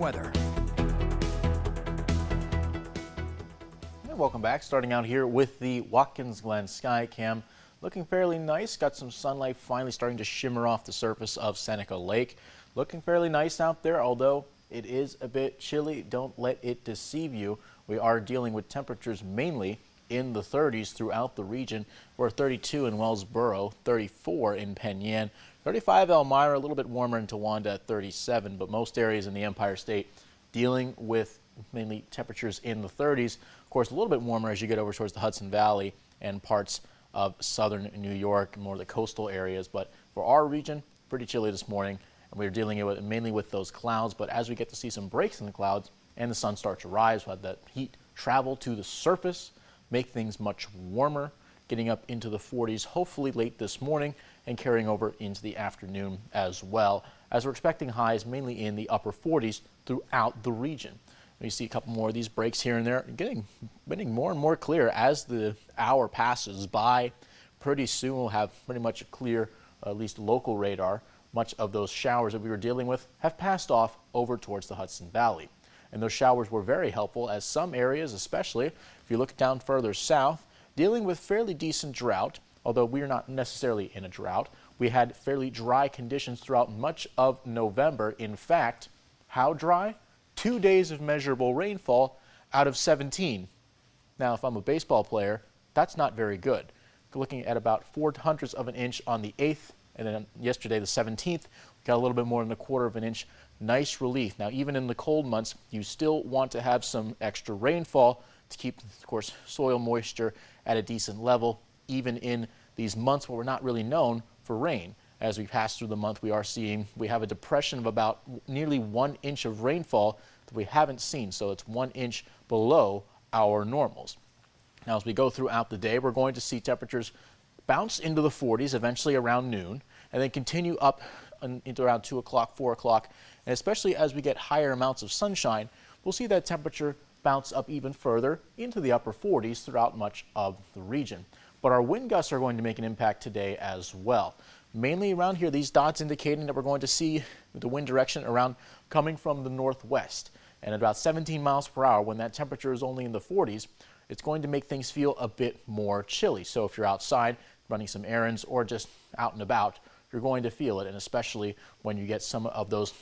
weather. And welcome back. Starting out here with the Watkins Glen sky cam. Looking fairly nice. Got some sunlight finally starting to shimmer off the surface of Seneca Lake. Looking fairly nice out there, although it is a bit chilly. Don't let it deceive you. We are dealing with temperatures mainly in the 30s throughout the region. We're 32 in Wellsboro, 34 in Penn 35 Elmira, a little bit warmer in Towanda at 37, but most areas in the Empire State dealing with mainly temperatures in the 30s. Of course, a little bit warmer as you get over towards the Hudson Valley and parts of southern New York, more of the coastal areas. But for our region, pretty chilly this morning, and we're dealing with mainly with those clouds. But as we get to see some breaks in the clouds and the sun start to rise, we'll have that heat travel to the surface, make things much warmer, getting up into the 40s hopefully late this morning and carrying over into the afternoon as well, as we're expecting highs mainly in the upper 40s throughout the region. You see a couple more of these breaks here and there, getting more and more clear as the hour passes by. Pretty soon we'll have pretty much a clear, at least local radar. Much of those showers that we were dealing with have passed off over towards the Hudson Valley. And those showers were very helpful, as some areas, especially if you look down further south, dealing with fairly decent drought, although we are not necessarily in a drought. We had fairly dry conditions throughout much of November. In fact, how dry? 2 days of measurable rainfall out of 17. Now, if I'm a baseball player, that's not very good. Looking at about 0.4 of an inch on the 8th, and then yesterday, the 17th, we got a little bit more than 1/4 of an inch. Nice relief. Now, even in the cold months, you still want to have some extra rainfall to keep, of course, soil moisture at a decent level, even in these months where we're not really known for rain. As we pass through the month, we have a depression of about nearly 1 inch of rainfall that we haven't seen. So it's 1 inch below our normals. Now, as we go throughout the day, we're going to see temperatures bounce into the 40s eventually around noon, and then continue up into around 2 o'clock, 4 o'clock. And especially as we get higher amounts of sunshine, we'll see that temperature bounce up even further into the upper 40s throughout much of the region. But our wind gusts are going to make an impact today as well. Mainly around here, these dots indicating that we're going to see the wind direction around coming from the northwest. And at about 17 miles per hour, when that temperature is only in the 40s, it's going to make things feel a bit more chilly. So if you're outside running some errands or just out and about, you're going to feel it, and especially when you get some of those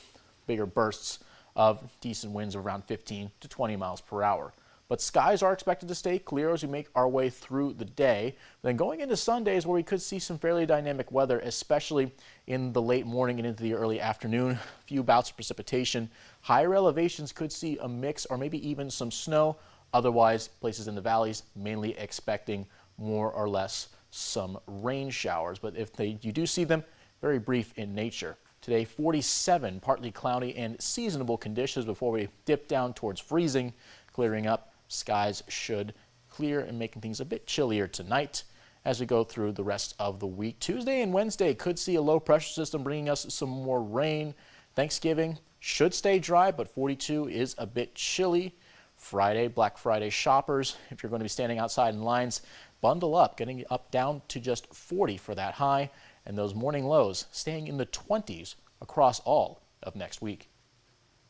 bigger bursts of decent winds of around 15 to 20 miles per hour. But skies are expected to stay clear as we make our way through the day. Then going into Sundays, where we could see some fairly dynamic weather, especially in the late morning and into the early afternoon. A few bouts of precipitation. Higher elevations could see a mix or maybe even some snow. Otherwise, places in the valleys mainly expecting more or less some rain showers. But if you do see them, very brief in nature. Today, 47 partly cloudy and seasonable conditions before we dip down towards freezing. Clearing up, skies should clear and making things a bit chillier tonight as we go through the rest of the week. Tuesday and Wednesday could see a low pressure system bringing us some more rain. Thanksgiving should stay dry, but 42 is a bit chilly. Friday, Black Friday shoppers, if you're going to be standing outside in lines, bundle up, getting up down to just 40 for that high, and those morning lows staying in the 20s across all of next week.